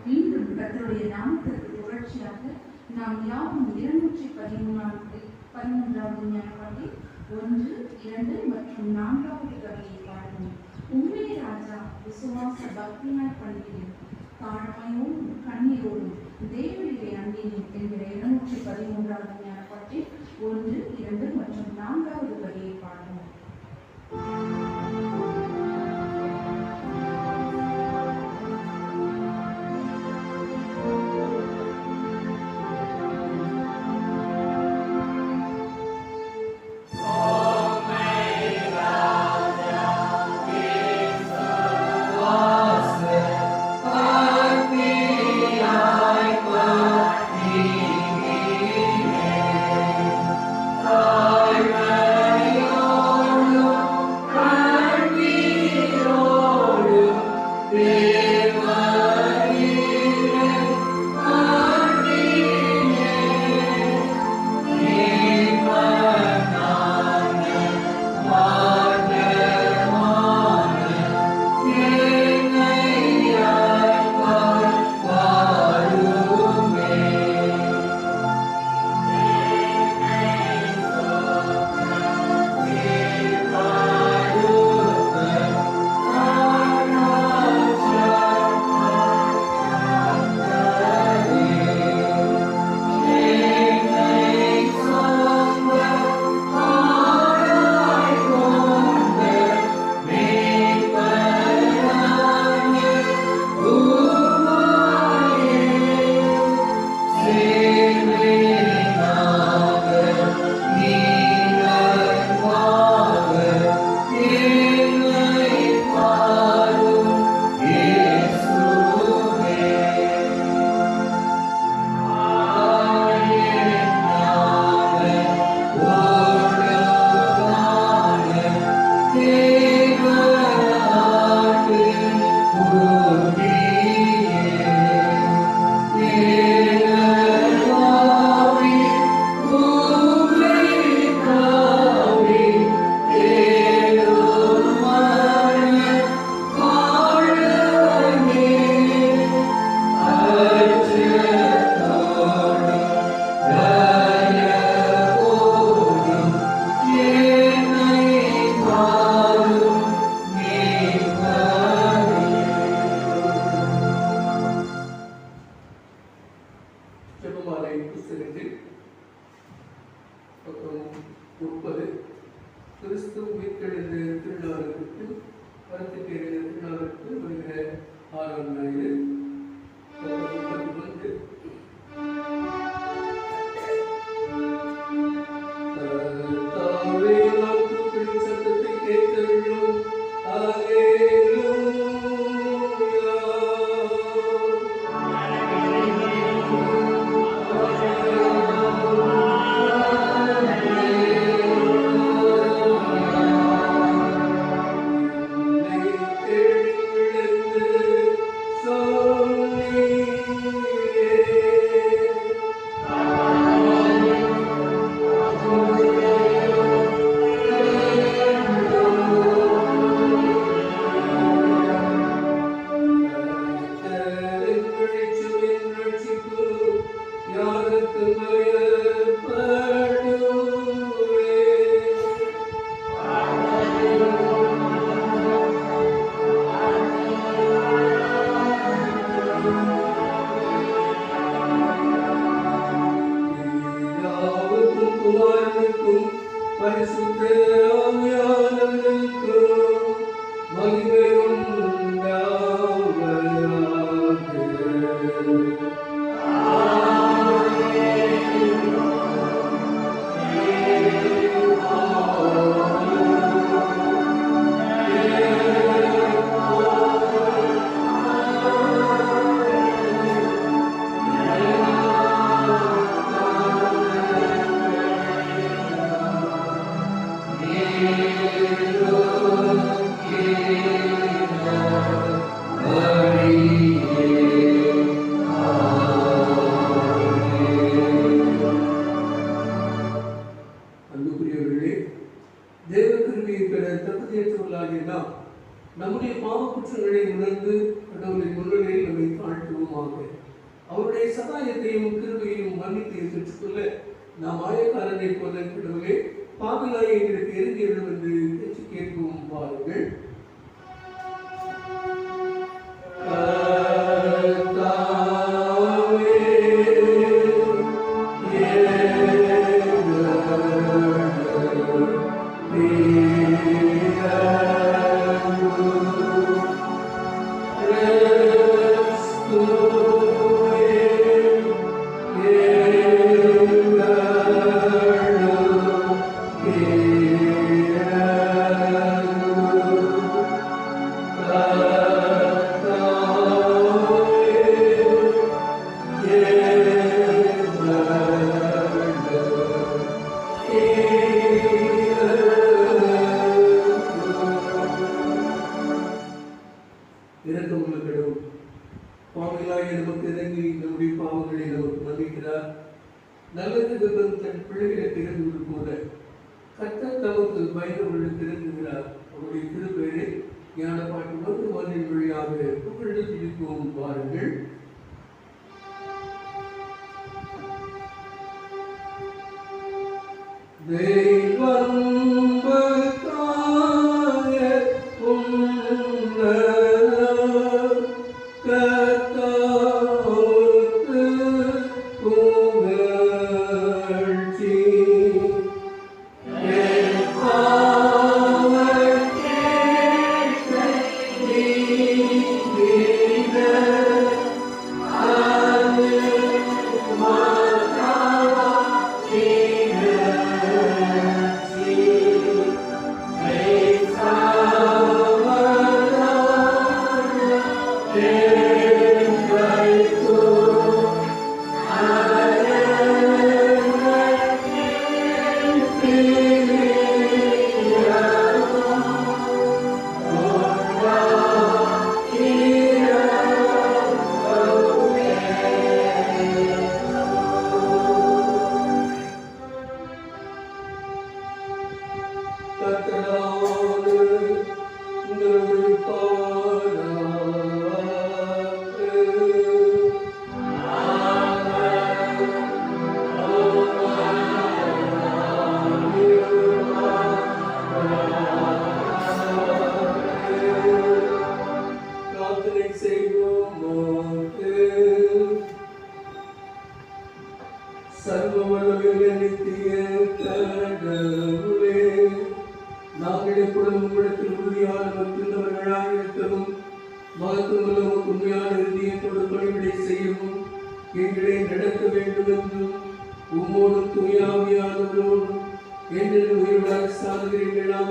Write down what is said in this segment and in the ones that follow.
மீண்டும் கர்த்தருடைய நாமத்திற்கு புகழ்ச்சியாக நாம் யாவும் 213வது ஞானப்பாட்டி 1, 2 மற்றும் 4வது கவியை பாடுவோம். உண்மை ராஜா விசுவாச பக்தியாய் பண்ணுகிறேன், தாழ்மையோடும் கண்ணீரோடும் தேவனுடைய அண்டினேன் என்கிற 213வது ஞானப்பாட்டி 1, 2 மற்றும் 4வது கவியை பாடுவோம். Amen. 30 கிறிஸ்து உயிர்த்தெழுந்த திருநாளுக்கு வரத்துக்கேறிய திருநாளுக்கு வருகிற 6ஆம் ஞாயிறு 31 சத்தத்தை கேட்டருளும். நம்முடைய பாவ குற்றங்களை உணர்ந்து கடவுளின் முன்னிலையில் நம்மை தாழ்த்துவோமாக. அவருடைய சகாயத்தையும் கிருபையையும் மன்னித்தையும் பெற்றுக்கொள்ள நாம் ஆயக்காரனை போல கடவுளே பாவிலாய் எங்களுக்கு இறங்கி எழும் என்று பேச்சு கேட்கவும் பாருங்கள். Yeah. வல்லமையுள்ள நித்திய கடவுளே, நாங்கள் எப்பொழுதும் உம்மிடத்தில் உறுதியாக நம்பிக்கையுள்ளவர்களாக இருக்கவும், மகத்துவமுள்ள உண்மையான இதயத்தோடு பணிவிடை செய்யவும் எங்களை நடக்க வேண்டும் என்றும் உம்மோடும் தூயாவியானவரோடும் என்று உயிருடன் சாகிறீர்களாக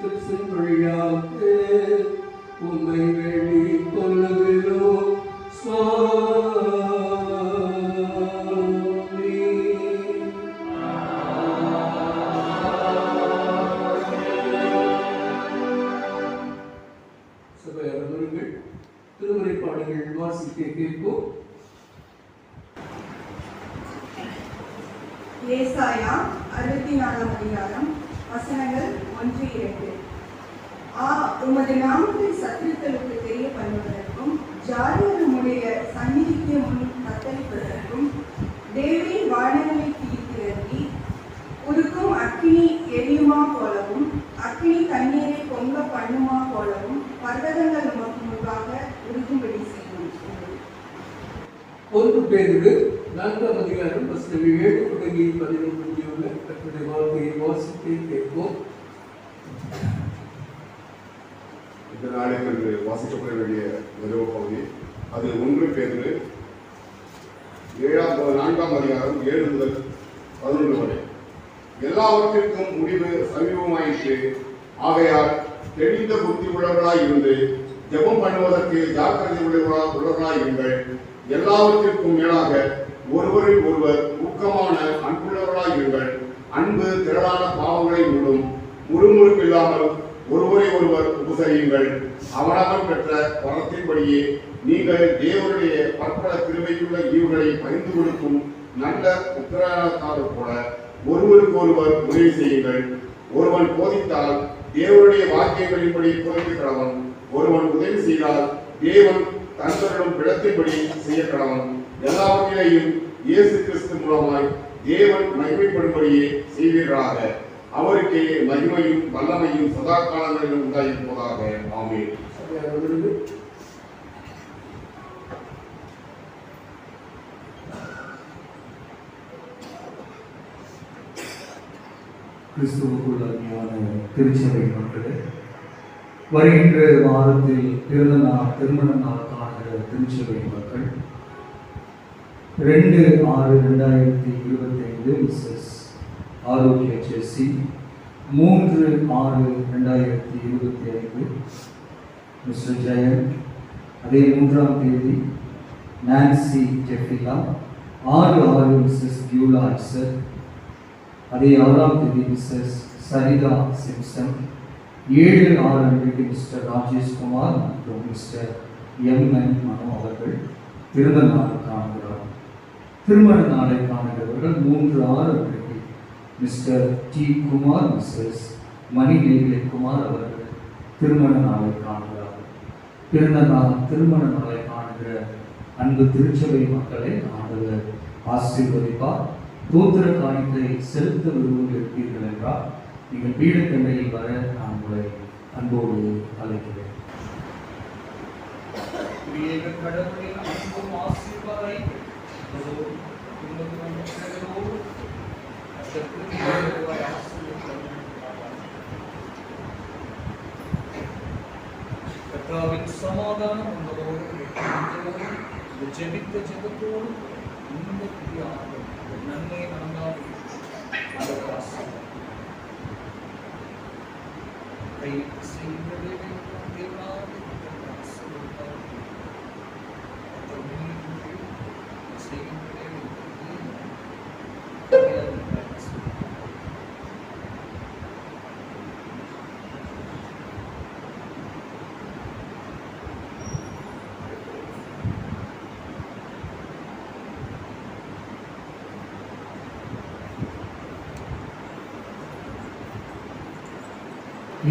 கிறிஸ்துவின் வழியாக உம்மை வேண்டிக் கொள்ளுகிறோம். திருமுறை பாடல்கள் வாசிக்க கேட்போம். ஏசாயா 64 அதிகாரம் வசனங்கள் 1-2. உமது நாமத்தை சத்துருக்களுக்கு தெரிய பண்ணுவதற்கும் ஜாதியர் உம்முடைய சந்நிதிக்கு முன் தத்தளிப்பதற்கும் தேவரின் வானங்களை கிழித்திறங்கி உருக்கும் அக்கினி எரியுமா போலவும் அக்கினி தண்ணீரை பொங்க பண்ணுமா போலவும் பர்வதங்கள் உமக்கு முன்பாக உருகும்படி செய்யும். 1 பேதுரு 4 அதிகாரம் வசனங்கள் 7 தொடங்கி 11 முடியுள்ள கர்த்தருடைய வார்த்தையை வாசிக்க கேட்போம். இந்த நாளில் என்று வாசிக்கப்பட வேண்டிய நிறுவ பகுதி அது 1 பேதுரு 4 அதிகாரம் 7 முதல் 11 வரை. எல்லாவற்றிற்கும் முடிவு சமீபமாயிற்று. ஆகையால் தெளிந்த புத்தி உள்ளவர்களாய் இருந்து ஜெபம் பண்ணுவதற்கு ஜாக்கிரதை உள்ளவர்களாய் இருங்கள். எல்லாவற்றிற்கும் மேலாக ஒருவரில் ஒருவர் ஊக்கமான அன்புள்ளவர்களாய் இருங்கள். அன்பு திரளான பாவங்களை மூடும். முறுமுறுப்பு இல்லாமல் ஒருவரை ஒருவர் உபசரியுங்கள். அவனவன் பெற்ற வரத்தின்படியே நீங்கள் தேவனுடைய பற்பல கிருபையுள்ள ஈவுகளை பகிர்ந்து கொடுக்கும் நல்ல உத்தரவாதத்தார் போல ஒருவருக்கு ஒருவர் உதவி செய்யுங்கள். ஒருவன் போதித்தால் தேவனுடைய வாக்கியங்களின்படி போதிக்க கடவன். ஒருவன் உதவி செய்தால் தேவன் தந்தரும் பிளத்தின்படி செய்ய கடவன். எல்லாவற்றிலையும் இயேசு கிறிஸ்து மூலமாய் தேவன் மகிமைப்படும்படியே செய்வீர்களாக. அவருக்கே மகிமையும் வல்லமையும் சதா காலங்களிலும் உண்டாயிருப்பதாக. ஆமென். கிறிஸ்துவுக்குள் அருமையான திருச்சபை மக்களே, வருகின்ற வாரத்தில் திருமண நாள் காணுகிற திருச்சபை மக்கள் 2/6/2025 மிஸ்ஸஸ் ஆரோக்கிய செஸ்ஸி, 3/6/2025 மிஸ்டர் ஜெயன், அதே 3ஆம் தேதி நான்சி ஜெஃபிலா, 6/6 மிஸ்ஸஸ் பியூலா இசர், அதே 6ஆம் தேதி மிஸ்ஸஸ் சரிதா சிம்சன், 7/6 மிஸ்டர் ராஜேஷ் குமார் மற்றும் மிஸ்டர் எம்.என். மனோ அவர்கள் பிறந்த நாள் காணுகிறார். திருமண நாளை காணுகிறவர்கள் 3/6 மிஸ்டர் டி. குமார், மிஸ்ஸஸ் மணிநேவிலை குமார் அவர்கள் திருமண நாளை காணுகிறார்கள். திருமண நாளை காணுகிற அன்பு திருச்சபை மக்களை ஆண்டவர் ஆசீர்வதிப்பார். தோத்திர காணிக்கை செலுத்த விரும்பும் இருப்பீர்கள் என்றால் நீங்கள் பீடக்கண்டையில் வர நான் உங்களை அன்போடு அழைக்கிறேன். கடவுளின் அன்பும் ஆசீர்வாதத்தை கர்த்தாவின் சமாதானம் உங்களோடு ஜெபித்த ஜெபத்தோடு இந்த நன்மை நாங்கள் கை செய்வதே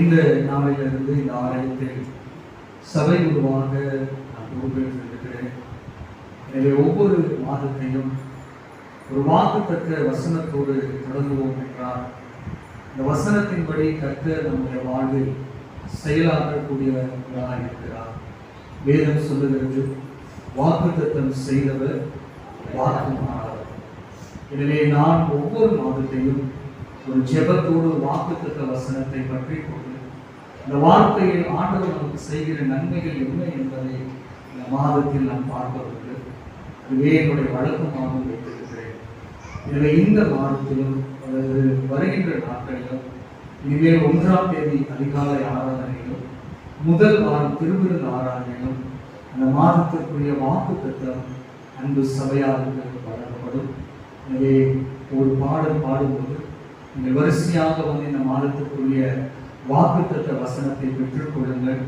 இந்த நாளிலிருந்து இந்த ஆலயத்தில் சபை உருவாக நான் பொறுப்பேற்றிருக்கிறேன். எனவே ஒவ்வொரு மாதத்தையும் ஒரு வாக்குத்தத்த வசனத்தோடு தொடங்குவோம் என்றார். இந்த வசனத்தின்படி கர்த்தர் நம்முடைய வாழ்வில் செயலாற்றக்கூடியவராக இருக்கிறார். வேதம் சொல்லுகிறது, வாக்குத்தத்தம் செய்தவர் வாக்கு மாறார். எனவே நான் ஒவ்வொரு மாதத்தையும் ஒரு ஜெபத்தோடு வாக்குத்தத்த வசனத்தை பற்றி கொண்டு இந்த வார்த்தையில் ஆண்டவர் நமக்கு செய்கிற நன்மைகள் என்ன என்பதை இந்த மாதத்தில் நான் பார்ப்பதற்கு இதுவே என்னுடைய வழக்கமாக வைத்திருக்கிறேன். எனவே இந்த மாதத்திலும் அல்லது வருகின்ற நாட்களிலும் இனிமேல் 1ஆம் தேதி அதிகாலை ஆராதனையிலும் முதல் வாரம் திருவிருந்த ஆராதனையிலும் அந்த மாதத்திற்குரிய வாக்குத்தத்தம் அன்பு சபையாருக்கு வழங்கப்படும். எனவே ஒரு பாடல் பாடும்போது நீங்கள் வரிசையாக வந்து இந்த மாதத்திற்குரிய வாக்குத்தத்த வசனத்தை பெற்றுக் கொள்ளுங்கள்.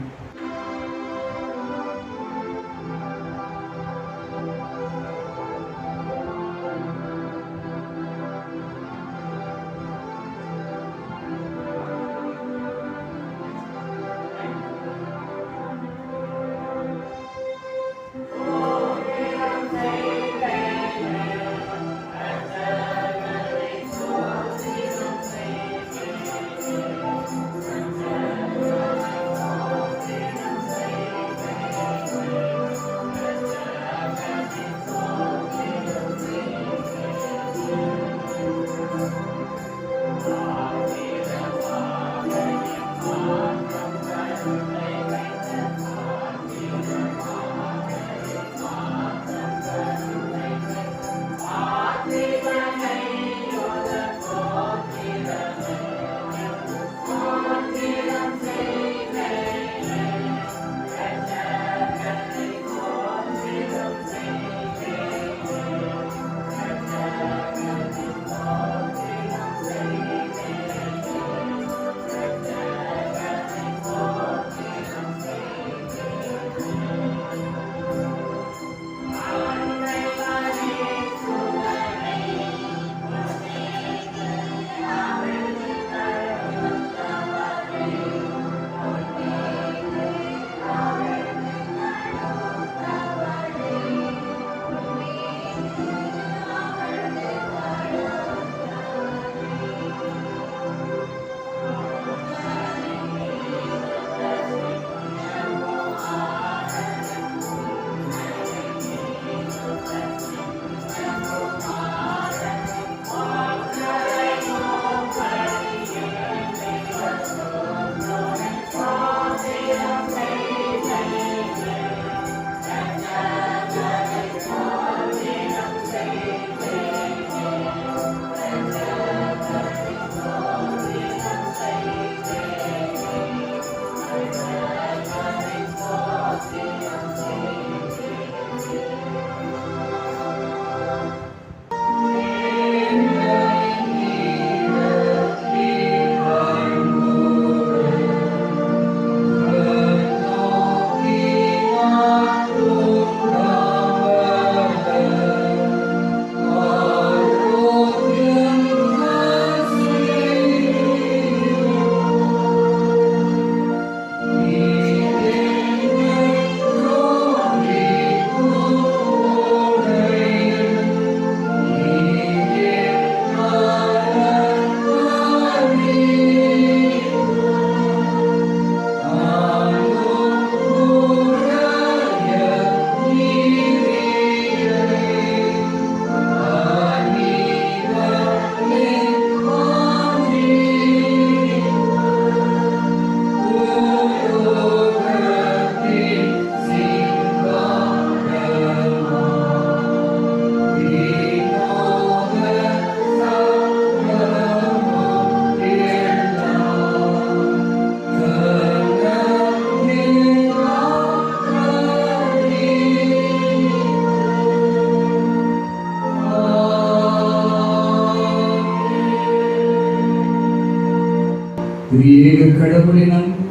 திரியேக கடவுளின் அன்பு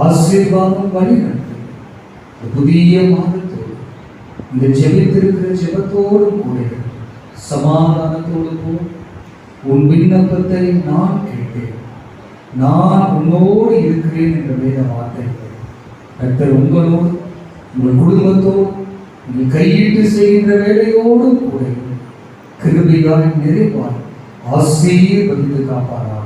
ஆசீர்வாதம் வழிநடத்தும் புதிய மாதத்தோடு இந்த ஜெபித்திருக்கிற ஜெபத்தோடும் கூட சமாதானத்தோடு போ. உன் விண்ணப்பத்தை நான் கேட்டேன், நான் உன்னோடு இருக்கிறேன் என்ற வேத வார்த்தை கர்த்தர் உங்களோடு உங்கள் குடும்பத்தோடு நீங்கள் கையிட்டு செய்கின்ற வேலையோடும் கூட கிருபையாய் நிறைவாய் ஆசீர்வதித்து காப்பாராக.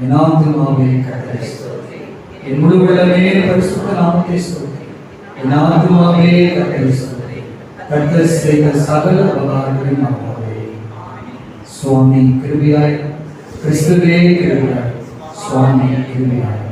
என் ஆத்துமாவே கர்த்தரை ஸ்தோத்திரி, என் முழு உள்ளமே பரிசுத்த நாமத்தை ஸ்தோத்திரி. என் ஆத்துமாவே கர்த்தரை ஸ்தோத்திரி, கர்த்தர் செய்த சகல உபகாரங்களையும் மறவாதே. சுவாமி கிருபையாய், கிறிஸ்துவே கிருபையாய், சுவாமி கிருபையாய்.